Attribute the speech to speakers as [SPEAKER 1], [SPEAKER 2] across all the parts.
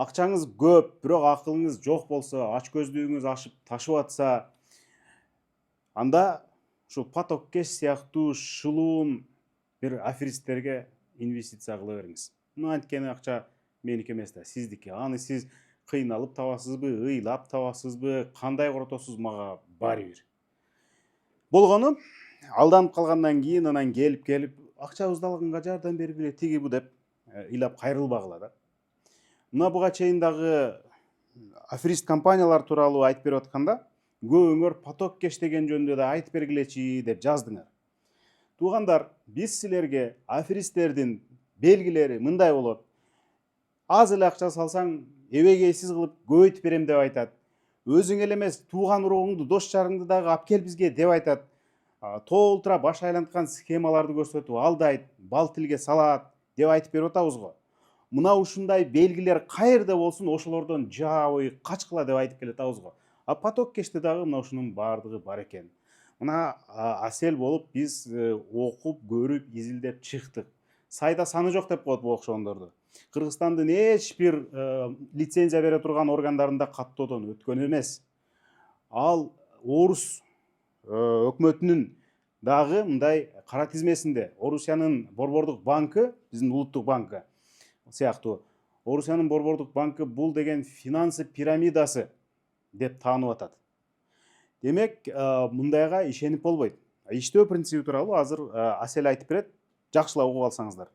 [SPEAKER 1] Акчаңыз көп, бирок акылыңыз жок болсо, ач көздүгүңүз ашып ташып атса, анда ушул поток кеш сыяктуу шылуун бир аферисттерге инвестиция кыла бериңиз. Анткени акча меники эмес да, сиздики. Аны сиз кыйналып табасызбы, ыйлап табасызбы, кандай коротосуз, мага баары бир. Болгону алданып калгандан кийин анан келип акчабызды алганга жардам бергиле тиги бу деп ыйлап кайрылбагыла да. Мына буга чейин дагы аферист компаниялар тууралуу айтып берип атканда, көбүңөр поток кеш деген жөнүндө да айтып бергилечи деп жаздыңар. Туугандар, биз силерге аферисттердин белгилери мындай болот. Аз эле акча салсаң, эбегейсиз кылып көбөйтүп берем деп айтат. Өзүң эле эмес, тууган уругуңду, дос жарыңды дагы алып кел бизге деп айтат. Толтура баш айланткан схемаларды көрсөтүп алдайт, бал тилге салат деп айтып берип атабыз го. Мына ушундай белгилер каерде болсун, ошолордон жаабый качкыла деп айтып келатабыз го. А поток кеште дагы мына ушунун баардыгы бар экен. Мына асел болуп биз окуп, көрүп, изилдеп чыктык. Сайда саны жок деп коет бул окшогондорду. Кыргызстандын эч бир лицензия бере турган органдарында каттоодон өткөн эмес. Ал орус өкмөтүнүн дагы мындай кара тизмесинде Орусиянын борбордук банкы, биздин улуттук банкы сыяктуу. Орусиянын борбордук банкы бул деген финансы пирамидасы деп таанып атат. Демек, мындайга ишенип болбойт. Иштөө принциби тууралуу азыр Асел айтып берет. Жакшылап угуп алсаңыздар.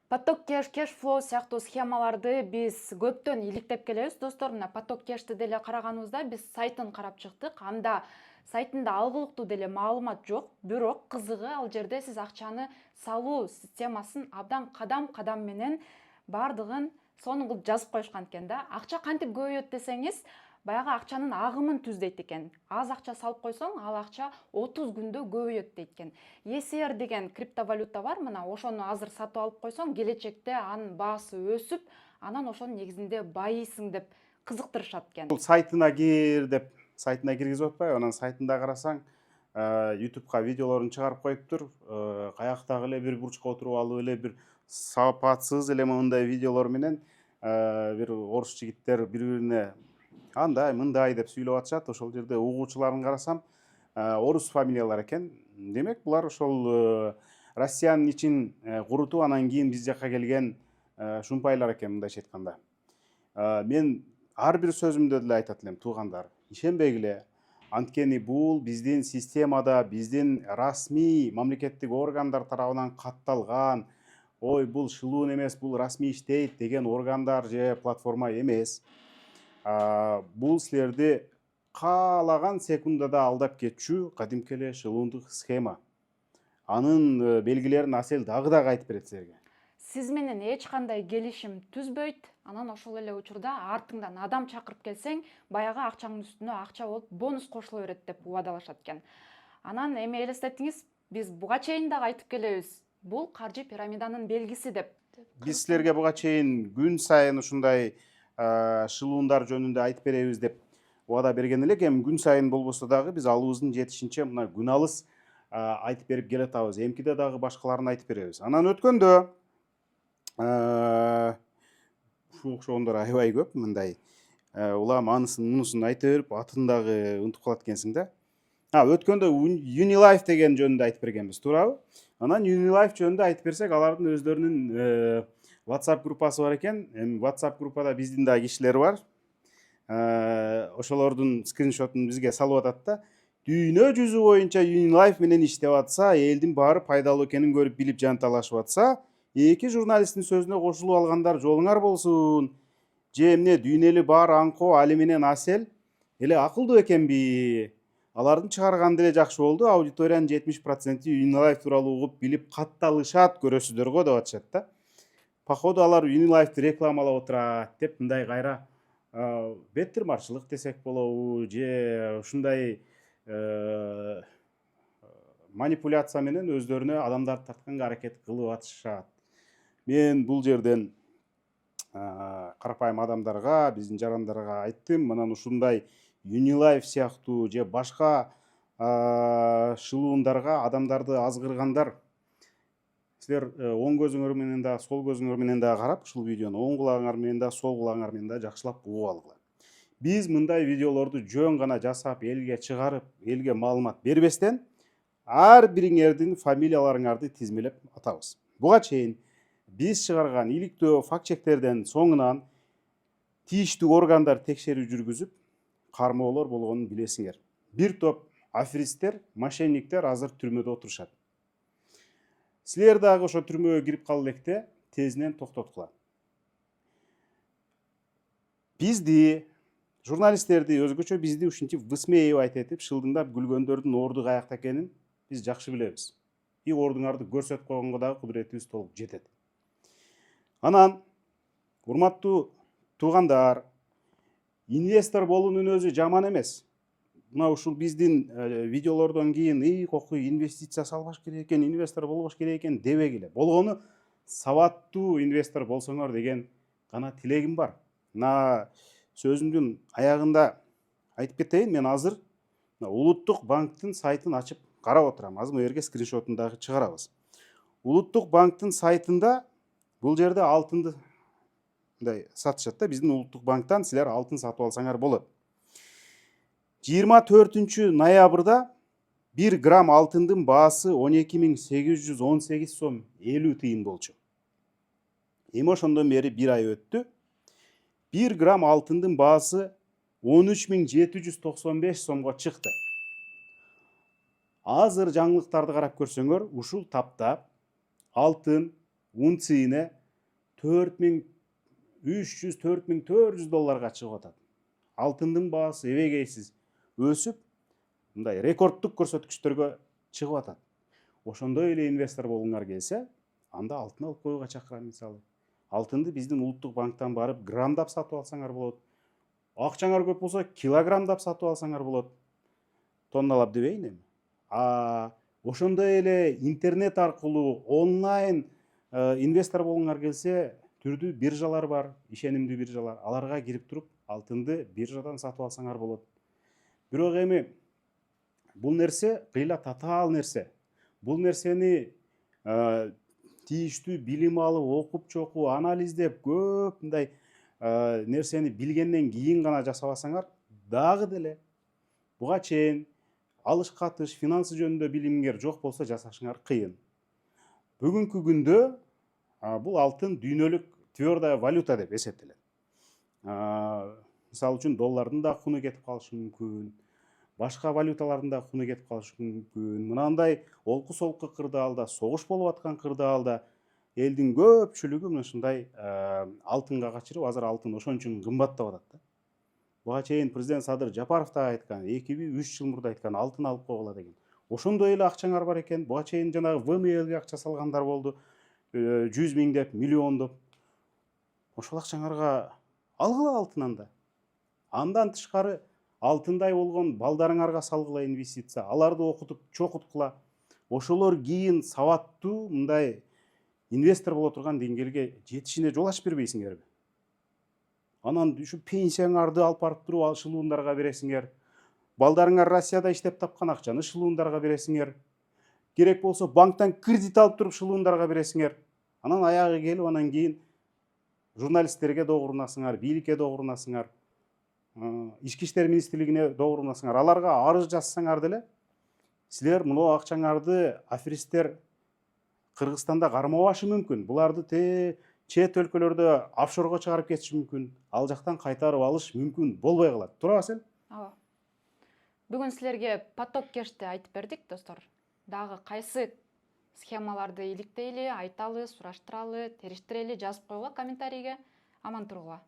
[SPEAKER 2] Поток кеш флоу сыяктуу схемаларды биз көптөн иликтеп келебиз. Достор, мына поток кешти деле караганыбызда биз сайтын карап чыктык. Анда сайтында алгылыктуу деле маалымат жок. Бирок кызыгы ал жерде сиз акчаны салуу системасын абдан кадам менен бардыгын сонун кылып жазып коюшкан экен да. Акча кантип көбөйөт десеңиз, баягы акчанын агымын түздейт экен. Аз акча салып койсоң, ал акча 30 күндө көбөйөт дейт экен. ECR деген криптовалюта бар, мына ошону азыр сатып алып койсоң, келечекте анын баасы өсүп, анан ошонун негизинде байыйсың деп кызыктырышат экен.
[SPEAKER 1] Бул сайтына кир деп сайтына киргизип атпайбы? Анан сайтында карасаң, YouTube'га видеолорун чыгарып коюптур. Каяктагы эле бир бурчка отуруп алып эле бир сапатсыз эле мындай видеолор менен бир орус жигиттер бири-бирине андай мындай деп сүйлөп атышат. Ошол жерде угуучуларын карасам, орус фамилиялар экен. Демек, булар ошол Россиянын ичин курутуп, анан кийин биз жакка келген шумпайлар экен, мындайча айтканда. Мен ар бир сөзүмдө деле айтат элем, туугандар, ишенбегиле. Анткени бул биздин системада, биздин расмий мамлекеттик органдар тарабынан катталган, ой, бул шылуун эмес, бул расмий иштейт деген органдар же платформа эмес. Бул силерди каалаган секундада алдап кетчү кадимки эле шылуундук схема. Анын белгилерин Асел дагы айтып берет силерге.
[SPEAKER 2] Сиз менен эч кандай келишим түзбөйт. Анан ошол эле учурда артыңдан адам чакырып келсең, баягы акчаңдын үстүнө акча болуп бонус кошула берет деп убадалашат экен. Анан эми элестетиңиз, биз буга чейин дагы айтып келебиз. Бул каржы пирамиданын белгиси деп.
[SPEAKER 1] Биз силерге буга чейин күн сайын ушундай шылуундар жөнүндө айтып беребиз деп убада берген элек. Эми күн сайын болбосо дагы биз алыбыздын жетишинче мына күн алыс айтып берип келатабыз. Эмкиде дагы башкаларын айтып беребиз. Анан өткөндө ушуга окшогондор аябай көп, мындай улам анысын мунусун айта берип атын дагы унутуп калат экенсиң да. Өткөндө Unilife деген жөнүндө айтып бергенбиз, туурабы? Анан Unilife жөнүндө айтып берсек, алардын өздөрүнүн WhatsApp группасы бар экен. Эми WhatsApp группада биздин да кишилер бар. Ошолордун скриншотун бизге салып атат да. Дүйнө жүзү боюнча Unilife менен иштеп атса, элдин баары пайдалуу экенин көрүп билип жанталашып атса, эки журналисттин сөзүнө кошулуп алгандар жолуңар болсун. Же эмне дүйнөлү баар аңкоо Али менен Асел эле акылдуу экенби? Алардын чыгарганы деле жакшы болду. Аудиториянын 70% Unilife тууралуу угуп билип катталышат, көрөсүздөр го деп атышат да. Походу алар Unilife рекламалап отурат деп мындай кайра беттирмарчылык десек болобу, же ушундай манипуляция менен өздөрүнө адамдарды тартканга аракет кылып атышат. Мен бул жерден карапайым адамдарга, биздин жарандарга айттым, манан ушундай Unilife сыяктуу же башка шылуундарга адамдарды азгыргандар Силер оң көзүңөр менен да сол көзүңөр менен да карап ушул видеону оң кулагыңар менен да сол кулагыңар менен да жакшылап угуп алгыла. Биз мындай видеолорду жөн гана жасап элге чыгарып элге маалымат бербестен ар бириңердин фамилияларыңарды тизмелеп атабыз. Буга чейин биз чыгарган иликтөө факт чектерден соңунан тийиштүү органдар текшерүү жүргүзүп кармоолор болгонун билесиңер. Бир топ аферисттер, мошенниктер азыр түрмөдө отурушат. Силер дагы ошо түрмөгө кирип кала электе тезинен токтоткула. Бизди, журналисттерди, өзгөчө бизди ушинтип высмеивать этип, шылдыңдап күлгөндөрдүн орду каякта экенин биз жакшы билебиз. И ордуңарды көрсөтүп койгонго дагы кудуретибиз толук жетет. Анан, урматтуу туугандар, инвестор болуунун өзү жаман эмес. Мына ушул биздин видеолордон кийин кокуй инвестиция салбаш керек экен, инвестор болбош керек экен дебегиле. Болгону сабаттуу инвестор болсоңор деген гана тилегим бар. Мына сөзүмдүн аягында айтып кетейин, мен азыр Улуттук банктын сайтын ачып карап отурам. Азыр бул жерге скриншотун дагы чыгарабыз. Улуттук банктын сайтында бул жерде алтынды мындай сатышат да, биздин Улуттук банктан силер алтын сатып алсаңар болот. 24 ноябрда 1 грамм алтындын баасы 12.818 сом 50 тыйын болчу. Эми ошондон бери 1 ай өттү. 1 грамм алтындын баасы 13.795 сомго чыкты. Азыр жаңылыктарды карап көрсөңөр, ушул тапта алтын унциясына 4.300-4.400 долларга чыгып атат. Алтындын баасы эбегейсиз өсүп, мындай рекорддук көрсөткүчтөргө чыгып атат. Ошондой эле инвестор болгуңар келсе, анда алтын алып коюуга чакырам мисалы. Алтынды биздин Улуттук банктан барып граммдап сатып алсаңар болот. Акчаңар көп болсо килограммдап сатып алсаңар болот. Тонналап дебейин эми. Ошондой эле интернет аркылуу онлайн инвестор болгуңар келсе, түрдүү биржалар бар, ишенимдүү биржалар. Аларга кирип туруп алтынды биржадан сатып алсаңар болот. Бирок эми бул нерсе кыйла татаал нерсе. Бул нерсени тийиштүү билим алып, окуп чокуу, анализдеп, көп мындай нерсени билгенден кийин гана жасабасаңар, дагы деле буга чейин алыш катыш, финансы жөнүндө билимиңер жок болсо жасашыңар кыйын. Бүгүнкү күндө бул алтын дүйнөлүк твердая валюта деп эсептелет. Мисалы үчүн доллардын да куну кетип калышы мүмкүн, башка валюталардын да куну кетип калышы мүмкүн. Мынандай олку солку кырдаалда, согуш болуп аткан кырдаалда элдин көпчүлүгү мына ушундай алтынга качырып, азыр алтын ошон үчүн кымбаттап атат да. Буга чейин президент Садыр Жапаров да айткан, 2-3 жыл мурда айткан, алтын алып койгула деген. Ошондой эле акчаңар бар экен. Буга чейин жанагы ВМЛге акча салгандар болду. 100 миңдеп, миллиондоп. Ошол акчаңарга алгыла алтын анда. Андан тышкары алтындай болгон балдарыңарга салгыла инвестиция. Аларды окутуп, чокуткула. Ошолор кийин сабаттуу мындай инвестор боло турган деңгээлге жетишине жол ачып бербейсиңерби? Анан ушу пенсияңарды алып барып туруп шылуундарга бересиңер. Балдарыңар Россияда иштеп тапкан акчаны шылуундарга бересиңер. Керек болсо банктан кредит алып туруп шылуундарга бересиңер. Анан аягы келип, анан кийин журналисттерге догурунасыңар, бийликке догурунасыңар, ички иштер министрлигине догурунасыңар. Аларга арыз жазсаңар деле, силер мына акчаңарды аферисттер Кыргызстанда кармабашы мүмкүн. Буларды чет өлкөлөрдө офшорго чыгарып кетиши мүмкүн. Ал жактан кайтарып алыш мүмкүн болбой калат. Туурабы сен?
[SPEAKER 2] Ооба. Бүгүн силерге поток кешти айтып бердик, достор. Дагы кайсы схемаларды иликтейли, айталы, сураштыралы, териштирели, жазып койгула комментарийге. Аман тургула.